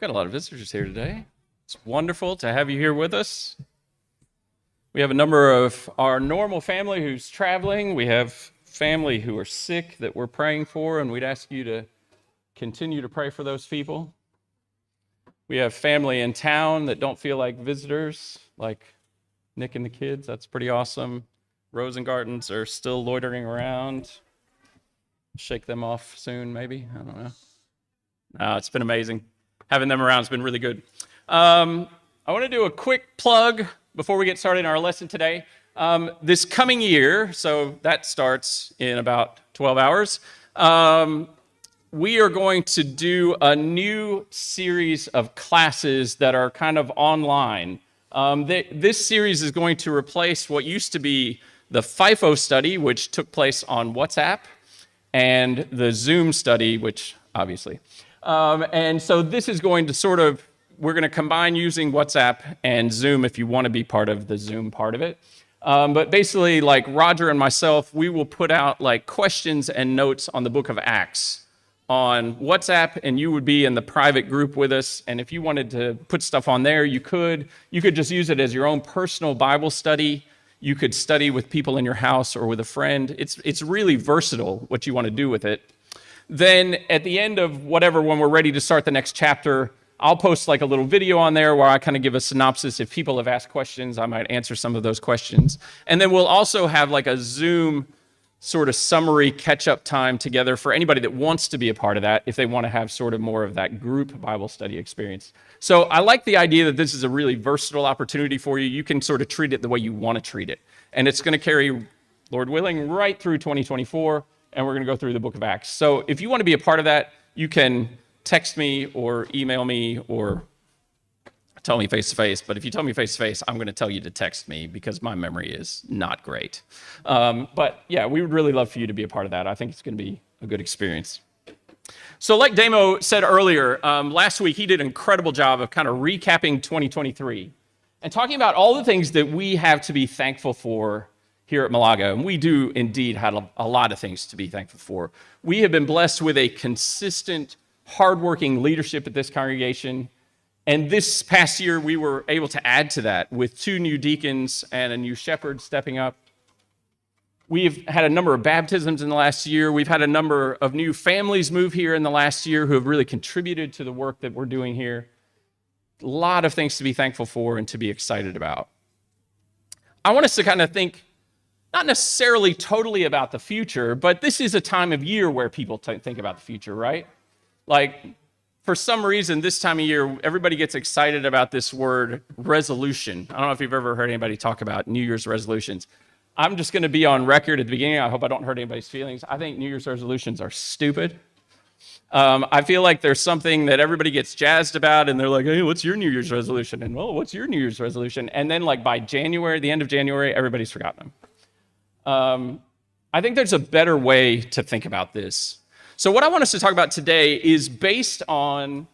Got a lot of visitors here today. It's wonderful to have you here with us. We have a number of our normal family who's traveling. We have family who are sick that we're praying for, and we'd ask you to continue to pray for those people. We have family in town that don't feel like visitors, like Nick and the kids. That's pretty awesome. Rosengardens are still loitering around. Shake them off soon, maybe. I don't know. No, it's been amazing. Having them around has been really good. I want to do a quick plug before we get started in our lesson today. This coming year, so that starts in about 12 hours, we are going to do a new series of classes that are kind of online. This series is going to replace what used to be the FIFO study, which took place on WhatsApp, and the Zoom study, which obviously. And so this is going to we're going to combine using WhatsApp and Zoom if you want to be part of the Zoom part of it. But basically, like Roger and myself, we will put out like questions and notes on the book of Acts on WhatsApp, and you would be in the private group with us. And if you wanted to put stuff on there, you could. You could just use it as your own personal Bible study. You could study with people in your house or with a friend. It's really versatile what you want to do with it. Then at the end of whatever, when we're ready to start the next chapter, I'll post like a little video on there where I kind of give a synopsis. If people have asked questions, I might answer some of those questions. And then we'll also have like a Zoom sort of summary catch-up time together for anybody that wants to be a part of that, if they want to have sort of more of that group Bible study experience. So I like the idea that this is a really versatile opportunity for you. You can sort of treat it the way you want to treat it. And it's going to carry, Lord willing, right through 2024. And we're going to go through the book of Acts. So if you want to be a part of that, you can text me or email me or tell me face-to-face. But if you tell me face-to-face, I'm going to tell you to text me because my memory is not great. But yeah, we would really love for you to be a part of that. I think it's going to be a good experience. So like Damo said earlier, last week he did an incredible job of kind of recapping 2023 and talking about all the things that we have to be thankful for here at Malaga, and we do indeed have a lot of things to be thankful for. We have been blessed with a consistent, hardworking leadership at this congregation, and this past year we were able to add to that with 2 new deacons and a new shepherd stepping up. We've had a number of baptisms in the last year. We've had a number of new families move here in the last year who have really contributed to the work that we're doing here. A lot of things to be thankful for and to be excited about. I want us to kind of think not necessarily totally about the future, but this is a time of year where people think about the future, right? Like, for some reason, this time of year, everybody gets excited about this word resolution. I don't know if you've ever heard anybody talk about New Year's resolutions. I'm just going to be on record at the beginning. I hope I don't hurt anybody's feelings. I think New Year's resolutions are stupid. I feel like there's something that everybody gets jazzed about, and they're like, hey, what's your New Year's resolution? And, well, what's your New Year's resolution? And then, like, by January, the end of January, everybody's forgotten them. I think there's a better way to think about this. So what I want us to talk about today is based on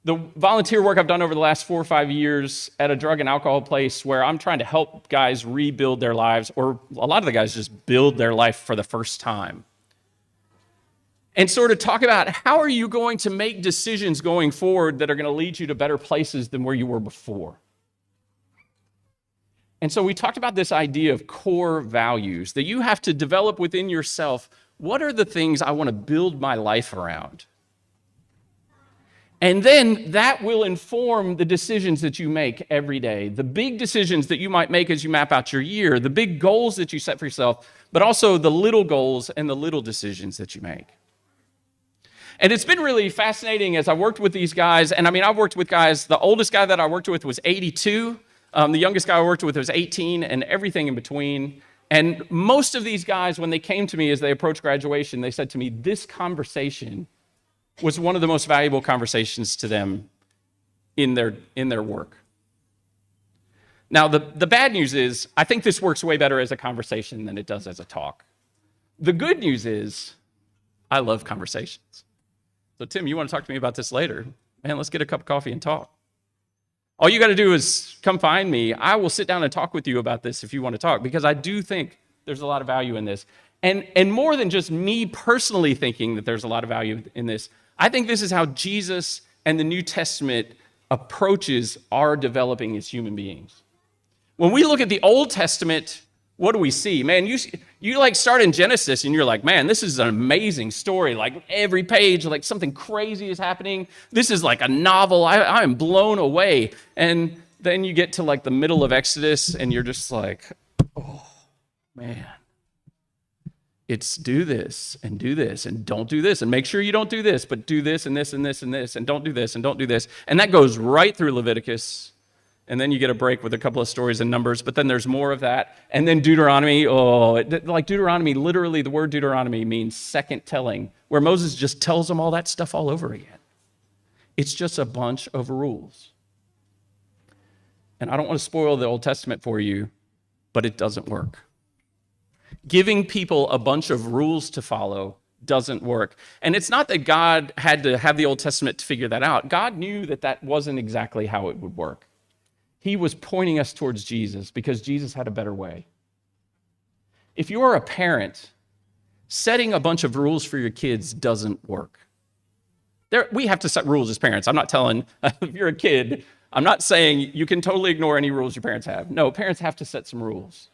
the volunteer work I've done over the last 4 or 5 years at a drug and alcohol place where I'm trying to help guys rebuild their lives, or a lot of the guys just build their life for the first time. And sort of talk about how are you going to make decisions going forward that are going to lead you to better places than where you were before. And so we talked about this idea of core values, that you have to develop within yourself, what are the things I want to build my life around? And then that will inform the decisions that you make every day, the big decisions that you might make as you map out your year, the big goals that you set for yourself, but also the little goals and the little decisions that you make. And it's been really fascinating as I worked with these guys, and I mean, I've worked with guys, the oldest guy that I worked with was 82, the youngest guy I worked with was 18, and everything in between. And most of these guys, when they came to me as they approached graduation, they said to me, this conversation was one of the most valuable conversations to them in their work. Now, the bad news is, I think this works way better as a conversation than it does as a talk. The good news is, I love conversations. So Tim, you want to talk to me about this later? Man, let's get a cup of coffee and talk. All you got to do is come find me. I will sit down and talk with you about this if you want to talk, because I do think there's a lot of value in this. And more than just me personally thinking that there's a lot of value in this, I think this is how Jesus and the New Testament approaches our developing as human beings. When we look at the Old Testament, what do we see? Man, you like start in Genesis and you're like, man, this is an amazing story. Like every page, like something crazy is happening. This is like a novel. I am blown away. And then you get to like the middle of Exodus and you're just like, oh man, it's do this and don't do this and make sure you don't do this, but do this and this and this and this and don't do this and don't do this. And that goes right through Leviticus. And then you get a break with a couple of stories in Numbers, but then there's more of that. And then Deuteronomy, like Deuteronomy, literally the word Deuteronomy means second telling, where Moses just tells them all that stuff all over again. It's just a bunch of rules. And I don't want to spoil the Old Testament for you, but it doesn't work. Giving people a bunch of rules to follow doesn't work. And it's not that God had to have the Old Testament to figure that out. God knew that that wasn't exactly how it would work. He was pointing us towards Jesus because Jesus had a better way. If you're a parent, setting a bunch of rules for your kids doesn't work. We have to set rules as parents. I'm not telling, if you're a kid, I'm not saying you can totally ignore any rules your parents have. No, parents have to set some rules.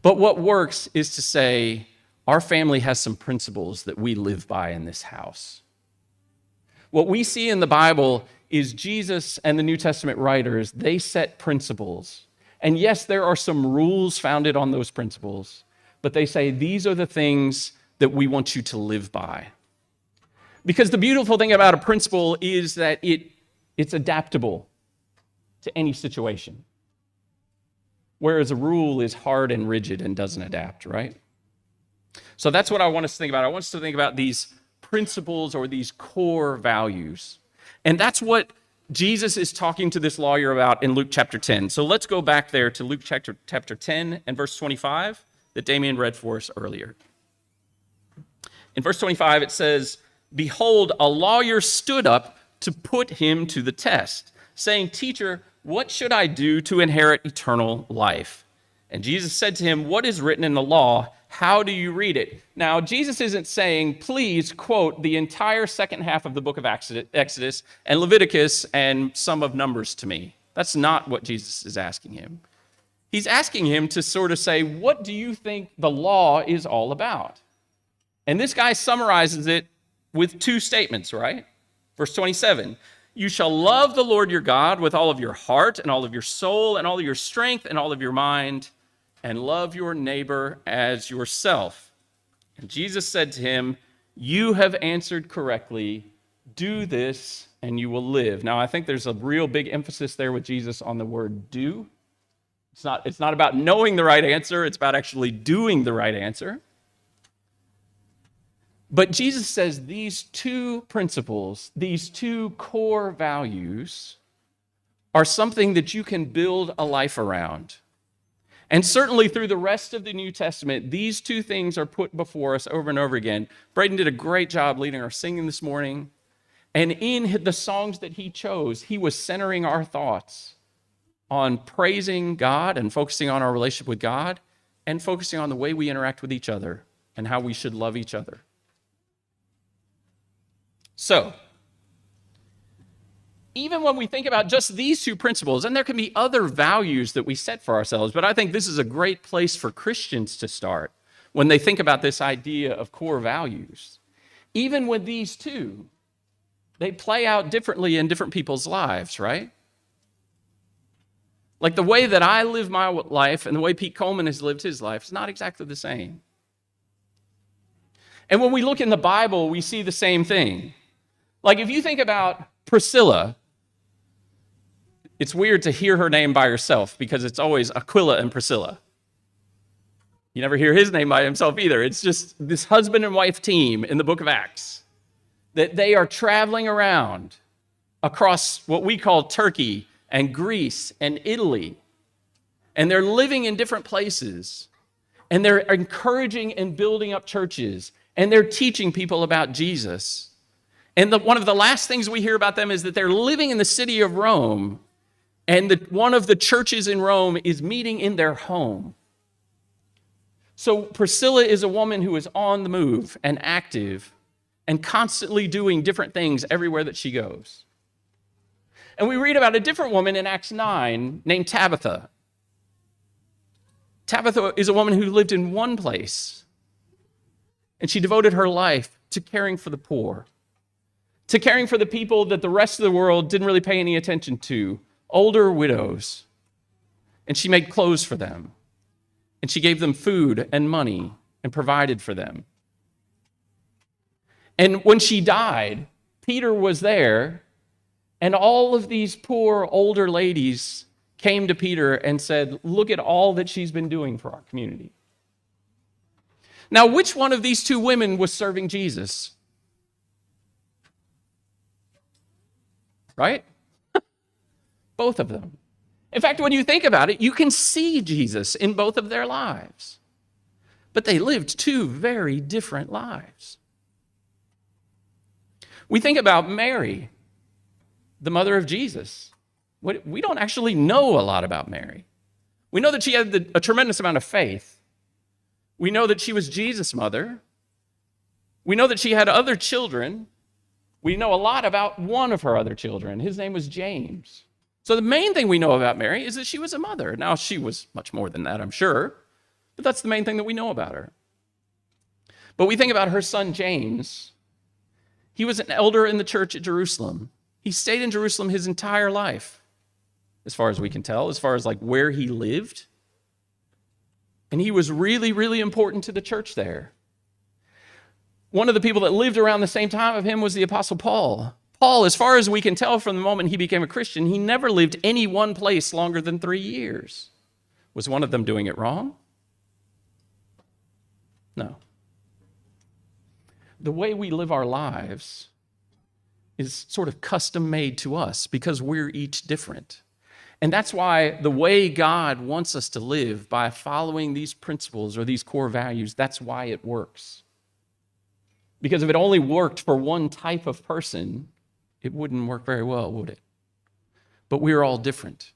But what works is to say, our family has some principles that we live by in this house. What we see in the Bible is Jesus and the New Testament writers, they set principles. And yes, there are some rules founded on those principles, but they say these are the things that we want you to live by. Because the beautiful thing about a principle is that it's adaptable to any situation. Whereas a rule is hard and rigid and doesn't adapt, right? So that's what I want us to think about. I want us to think about these principles or these core values. And that's what Jesus is talking to this lawyer about in Luke chapter 10. So let's go back there to Luke chapter 10 and verse 25 that Damien read for us earlier. In verse 25, it says, "Behold, a lawyer stood up to put him to the test, saying, 'Teacher, what should I do to inherit eternal life?' And Jesus said to him, 'What is written in the law? How do you read it?'" Now, Jesus isn't saying, please quote the entire second half of the book of Exodus and Leviticus and some of Numbers to me. That's not what Jesus is asking him. He's asking him to sort of say, what do you think the law is all about? And this guy summarizes it with two statements, right? Verse 27, "You shall love the Lord your God with all of your heart and all of your soul and all of your strength and all of your mind, and love your neighbor as yourself." And Jesus said to him, "You have answered correctly. Do this and you will live." Now, I think there's a real big emphasis there with Jesus on the word do. It's not about knowing the right answer. It's about actually doing the right answer. But Jesus says these two principles, these two core values, are something that you can build a life around. And certainly through the rest of the New Testament, these two things are put before us over and over again. Braden did a great job leading our singing this morning. And in the songs that he chose, he was centering our thoughts on praising God and focusing on our relationship with God and focusing on the way we interact with each other and how we should love each other. So, even when we think about just these two principles, and there can be other values that we set for ourselves, but I think this is a great place for Christians to start when they think about this idea of core values. Even with these two, they play out differently in different people's lives, right? Like the way that I live my life and the way Pete Coleman has lived his life is not exactly the same. And when we look in the Bible, we see the same thing. Like if you think about Priscilla, it's weird to hear her name by herself because it's always Aquila and Priscilla. You never hear his name by himself either. It's just this husband and wife team in the book of Acts that they are traveling around across what we call Turkey and Greece and Italy. And they're living in different places. And they're encouraging and building up churches. And they're teaching people about Jesus. And one of the last things we hear about them is that they're living in the city of Rome. And one of the churches in Rome is meeting in their home. So Priscilla is a woman who is on the move and active. and constantly doing different things everywhere that she goes. And we read about a different woman in Acts 9 named Tabitha. Tabitha is a woman who lived in one place, and she devoted her life to caring for the poor, to caring for the people that the rest of the world didn't really pay any attention to, older widows. And she made clothes for them, and she gave them food and money and provided for them. And when she died, Peter was there, and all of these poor older ladies came to Peter and said, look at all that she's been doing for our community. Now, which one of these two women was serving Jesus? Right? Both of them. In fact, when you think about it, you can see Jesus in both of their lives. But they lived two very different lives. We think about Mary, the mother of Jesus. We don't actually know a lot about Mary. We know that she had a tremendous amount of faith. We know that she was Jesus' mother. We know that she had other children. We know a lot about one of her other children. His name was James. So the main thing we know about Mary is that she was a mother. Now, she was much more than that, I'm sure, but that's the main thing that we know about her. But we think about her son, James. He was an elder in the church at Jerusalem. He stayed in Jerusalem his entire life, as far as we can tell, as far as like where he lived. And he was really, really important to the church there. One of the people that lived around the same time of him was the Apostle Paul. Paul, as far as we can tell from the moment he became a Christian, he never lived any one place longer than 3 years. Was one of them doing it wrong? No. The way we live our lives is sort of custom made to us because we're each different. And that's why the way God wants us to live, by following these principles or these core values, that's why it works. Because if it only worked for one type of person, it wouldn't work very well, would it? But we're all different.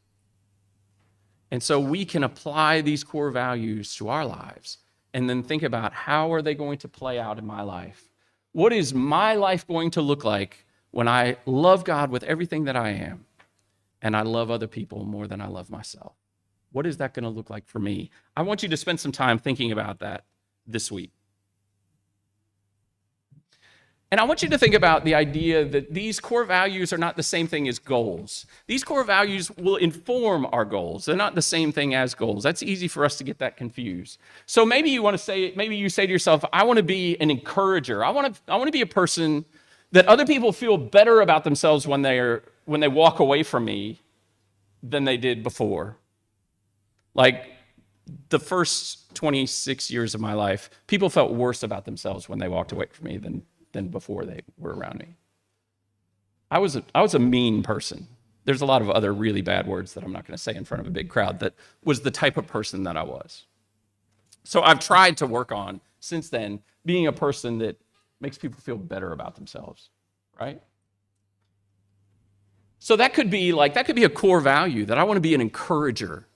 And so we can apply these core values to our lives and then think about, how are they going to play out in my life? What is my life going to look like when I love God with everything that I am and I love other people more than I love myself? What is that going to look like for me? I want you to spend some time thinking about that this week. And I want you to think about the idea that these core values are not the same thing as goals. These core values will inform our goals. They're not the same thing as goals. That's easy for us to get that confused. So maybe you say to yourself, I want to be an encourager. I want to be a person that other people feel better about themselves when they walk away from me than they did before. Like the first 26 years of my life, people felt worse about themselves when they walked away from me than before they were around me. I was a mean person. There's a lot of other really bad words that I'm not going to say in front of a big crowd. That was the type of person that I was. So I've tried to work on, since then, being a person that makes people feel better about themselves, right? So that could be a core value, that I want to be an encourager.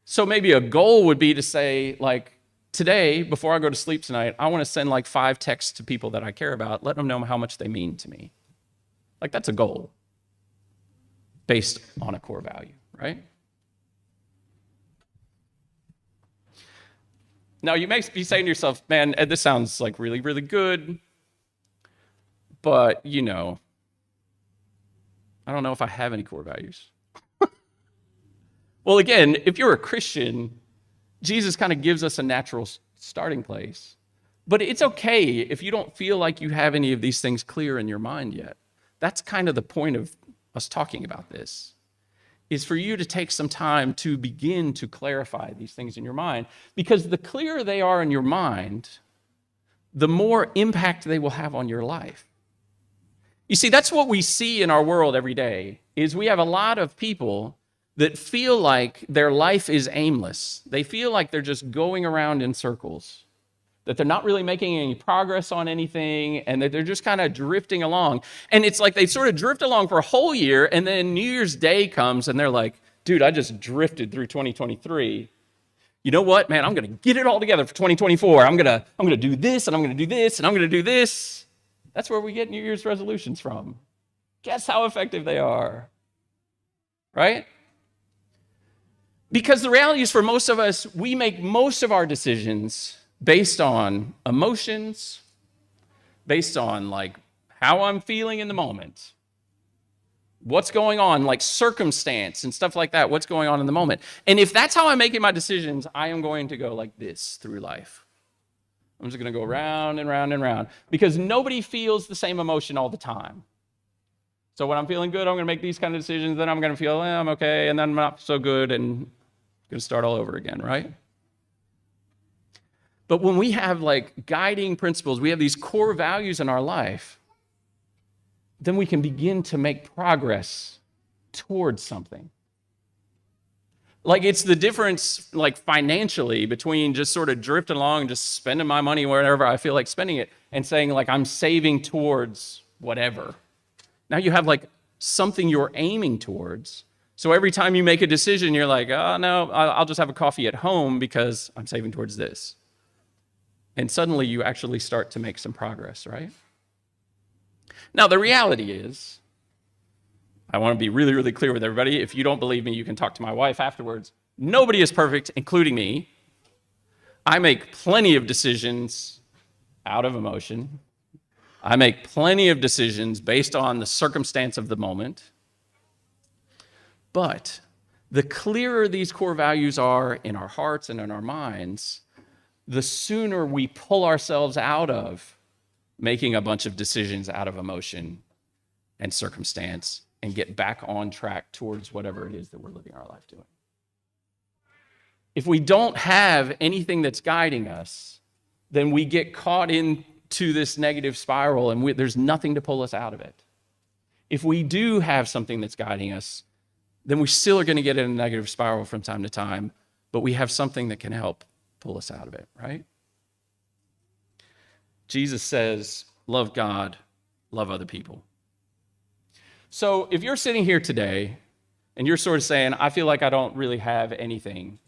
So maybe a goal would be to say, like, today, before I go to sleep tonight, I want to send like 5 texts to people that I care about, let them know how much they mean to me. Like, that's a goal based on a core value, right? Now, you may be saying to yourself, man, Ed, this sounds like really, really good, but, I don't know if I have any core values. Well, again, if you're a Christian, Jesus kind of gives us a natural starting place. But it's okay if you don't feel like you have any of these things clear in your mind yet. That's kind of the point of us talking about this, is for you to take some time to begin to clarify these things in your mind. Because the clearer they are in your mind, the more impact they will have on your life. You see, that's what we see in our world every day, is we have a lot of people that feel like their life is aimless. They feel like they're just going around in circles, that they're not really making any progress on anything, and that they're just kind of drifting along. And it's like they sort of drift along for a whole year, and then New Year's Day comes, and they're like, dude, I just drifted through 2023. You know what, man, I'm going to get it all together for 2024. I'm going to do this, and I'm going to do this, and I'm going to do this. That's where we get New Year's resolutions from. Guess how effective they are, right? Because the reality is, for most of us, we make most of our decisions based on emotions, based on like how I'm feeling in the moment, what's going on, like circumstance and stuff like that, what's going on in the moment. And if that's how I'm making my decisions, I am going to go like this through life. I'm just going to go round and round and round, because nobody feels the same emotion all the time. So when I'm feeling good, I'm going to make these kind of decisions. Then I'm going to feel, I'm okay, and then I'm not so good, and I'm going to start all over again, right? But when we have like guiding principles, we have these core values in our life, then we can begin to make progress towards something. Like, it's the difference, like, financially between just sort of drifting along and just spending my money wherever I feel like spending it, and saying, like, I'm saving towards whatever. Now you have, like, something you're aiming towards. So every time you make a decision, you're like, oh, no, I'll just have a coffee at home because I'm saving towards this. And suddenly you actually start to make some progress, right? Now, the reality is, I want to be really, really clear with everybody. If you don't believe me, you can talk to my wife afterwards. Nobody is perfect, including me. I make plenty of decisions out of emotion. I make plenty of decisions based on the circumstance of the moment. But the clearer these core values are in our hearts and in our minds, the sooner we pull ourselves out of making a bunch of decisions out of emotion and circumstance and get back on track towards whatever it is that we're living our life doing. If we don't have anything that's guiding us, then we get caught into this negative spiral, and there's nothing to pull us out of it. If we do have something that's guiding us, then we still are going to get in a negative spiral from time to time, but we have something that can help pull us out of it, right? Jesus says, love God, love other people. So if you're sitting here today and you're sort of saying, I feel like I don't really have anything,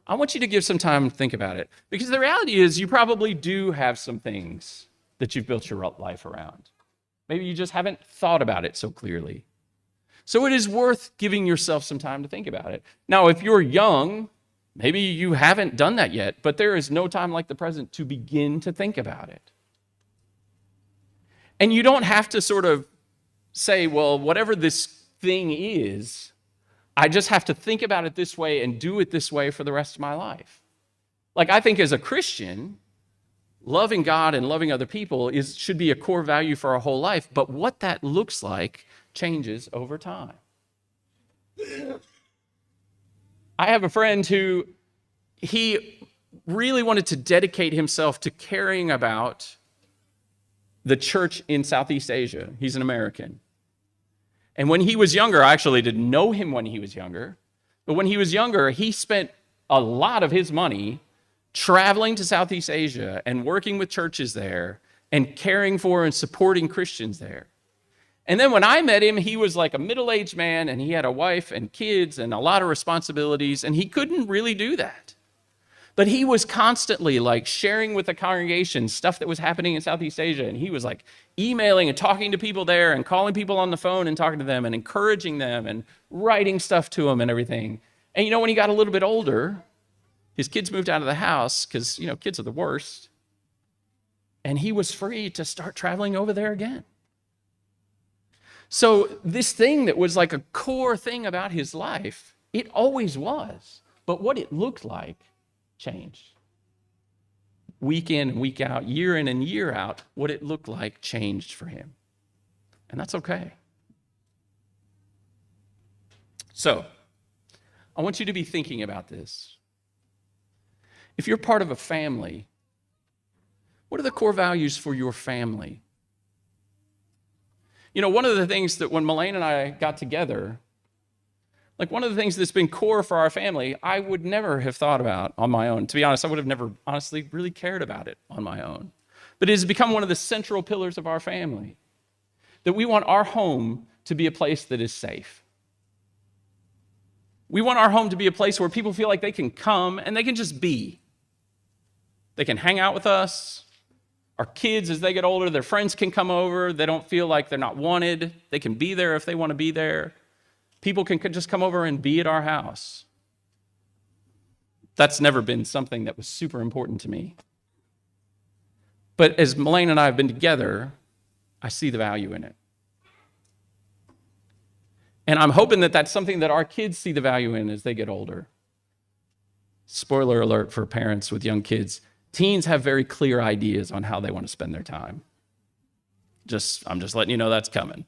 I want you to give some time to think about it. Because the reality is, you probably do have some things that you've built your life around. Maybe you just haven't thought about it so clearly. So it is worth giving yourself some time to think about it. Now, if you're young, maybe you haven't done that yet, but there is no time like the present to begin to think about it. And you don't have to sort of say, well, whatever this thing is, I just have to think about it this way and do it this way for the rest of my life. Like, I think as a Christian, loving God and loving other people should be a core value for our whole life, but what that looks like changes over time. I have a friend who, he really wanted to dedicate himself to caring about the church in Southeast Asia. He's an American. And when he was younger, I actually didn't know him when he was younger, but when he was younger, he spent a lot of his money traveling to Southeast Asia and working with churches there and caring for and supporting Christians there. And then when I met him, he was like a middle-aged man, and he had a wife and kids and a lot of responsibilities, and he couldn't really do that. But he was constantly like sharing with the congregation stuff that was happening in Southeast Asia. And he was like emailing and talking to people there and calling people on the phone and talking to them and encouraging them and writing stuff to them and everything. And when he got a little bit older, his kids moved out of the house because, kids are the worst. And he was free to start traveling over there again. So this thing that was like a core thing about his life, it always was. But what it looked like changed. Week in and week out, year in and year out, what it looked like changed for him. And that's okay. So, I want you to be thinking about this. If you're part of a family, what are the core values for your family? One of the things that when Melaine and I got together, like one of the things that's been core for our family, I would never have thought about on my own. To be honest, I would have never honestly really cared about it on my own. But it has become one of the central pillars of our family, that we want our home to be a place that is safe. We want our home to be a place where people feel like they can come and they can just be. They can hang out with us. Our kids, as they get older, their friends can come over. They don't feel like they're not wanted. They can be there if they want to be there. People can just come over and be at our house. That's never been something that was super important to me. But as Melaine and I have been together, I see the value in it. And I'm hoping that that's something that our kids see the value in as they get older. Spoiler alert for parents with young kids. Teens have very clear ideas on how they want to spend their time. I'm just letting you know that's coming.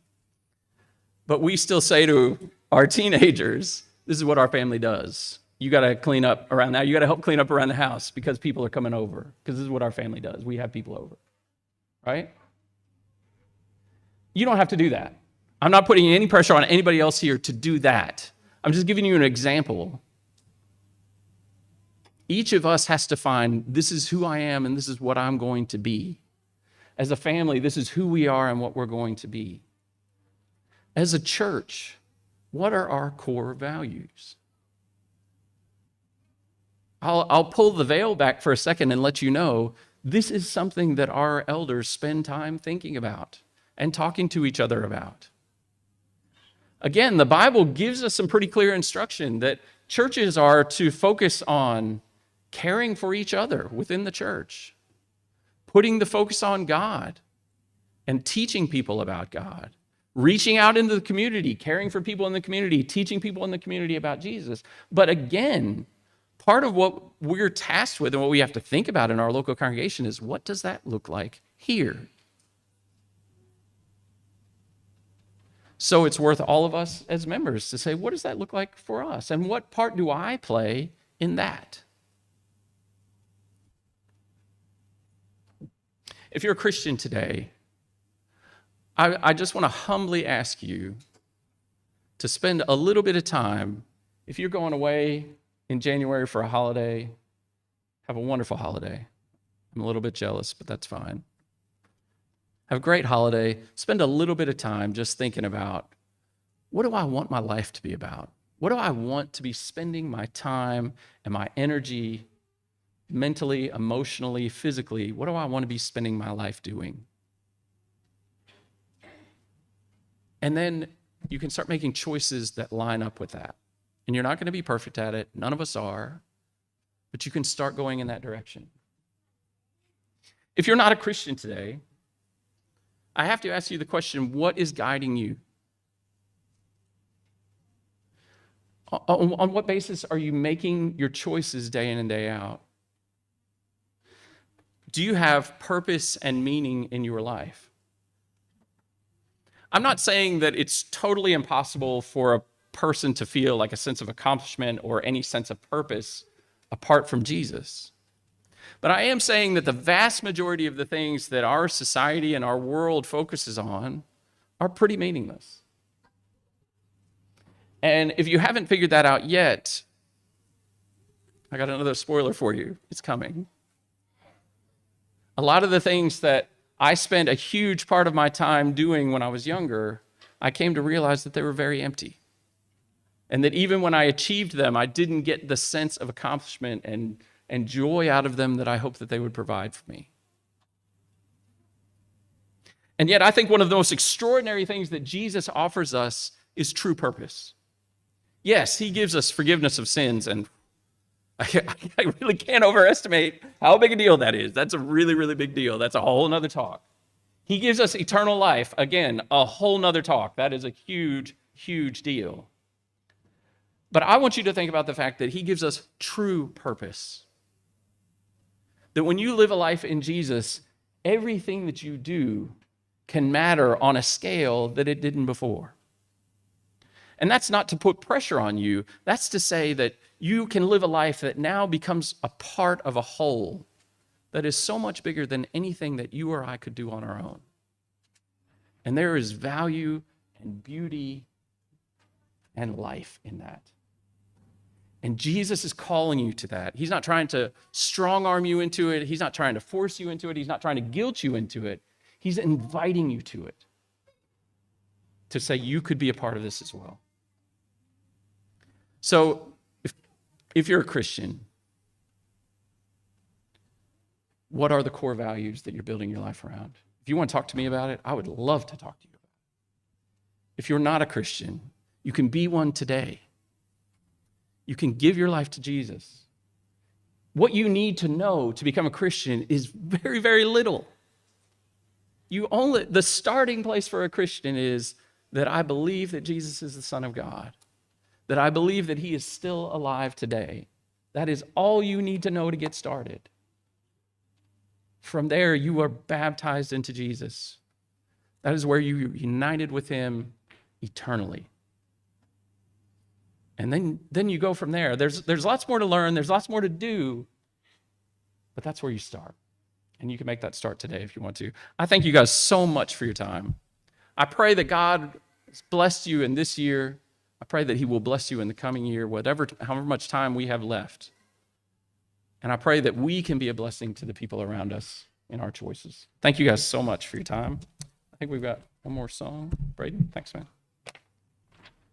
But we still say to our teenagers, this is what our family does. You got to clean up around now. You got to help clean up around the house because people are coming over. Because this is what our family does. We have people over, right? You don't have to do that. I'm not putting any pressure on anybody else here to do that. I'm just giving you an example. Each of us has to find, this is who I am and this is what I'm going to be. As a family, this is who we are and what we're going to be. As a church, what are our core values? I'll pull the veil back for a second and let you know this is something that our elders spend time thinking about and talking to each other about. Again, the Bible gives us some pretty clear instruction that churches are to focus on caring for each other within the church, putting the focus on God and teaching people about God, reaching out into the community, caring for people in the community, teaching people in the community about Jesus. But again, part of what we're tasked with and what we have to think about in our local congregation is, what does that look like here? So it's worth all of us as members to say, what does that look like for us? And what part do I play in that? If you're a Christian today, I just want to humbly ask you to spend a little bit of time. If you're going away in January for a holiday, have a wonderful holiday. I'm a little bit jealous, but that's fine. Have a great holiday. Spend a little bit of time just thinking about, what do I want my life to be about? What do I want to be spending my time and my energy mentally, emotionally, physically? What do I want to be spending my life doing? And then you can start making choices that line up with that. And you're not going to be perfect at it. None of us are. But you can start going in that direction. If you're not a Christian today, I have to ask you the question, what is guiding you? On what basis are you making your choices day in and day out? Do you have purpose and meaning in your life? I'm not saying that it's totally impossible for a person to feel like a sense of accomplishment or any sense of purpose apart from Jesus. But I am saying that the vast majority of the things that our society and our world focuses on are pretty meaningless. And if you haven't figured that out yet, I got another spoiler for you. It's coming. A lot of the things that I spent a huge part of my time doing when I was younger, I came to realize that they were very empty. And that even when I achieved them, I didn't get the sense of accomplishment and joy out of them that I hoped that they would provide for me. And yet I think one of the most extraordinary things that Jesus offers us is true purpose. Yes, he gives us forgiveness of sins, and I really can't overestimate how big a deal that is. That's a really, really big deal. That's a whole nother talk. He gives us eternal life. Again, a whole nother talk. That is a huge, huge deal. But I want you to think about the fact that he gives us true purpose. That when you live a life in Jesus, everything that you do can matter on a scale that it didn't before. And that's not to put pressure on you. That's to say that you can live a life that now becomes a part of a whole that is so much bigger than anything that you or I could do on our own. And there is value and beauty and life in that. And Jesus is calling you to that. He's not trying to strong-arm you into it. He's not trying to force you into it. He's not trying to guilt you into it. He's inviting you to it, to say you could be a part of this as well. So if you're a Christian, what are the core values that you're building your life around? If you want to talk to me about it, I would love to talk to you about it. If you're not a Christian, you can be one today. You can give your life to Jesus. What you need to know to become a Christian is very, very little. The starting place for a Christian is that I believe that Jesus is the Son of God, that I believe that he is still alive today. That is all you need to know to get started. From there, you are baptized into Jesus. That is where you are united with him eternally. And then you go from there. There's lots more to learn. There's lots more to do. But that's where you start. And you can make that start today if you want to. I thank you guys so much for your time. I pray that God has blessed you in this year. I pray that he will bless you in the coming year, however much time we have left. And I pray that we can be a blessing to the people around us in our choices. Thank you guys so much for your time. I think we've got one more song. Brady, thanks, man.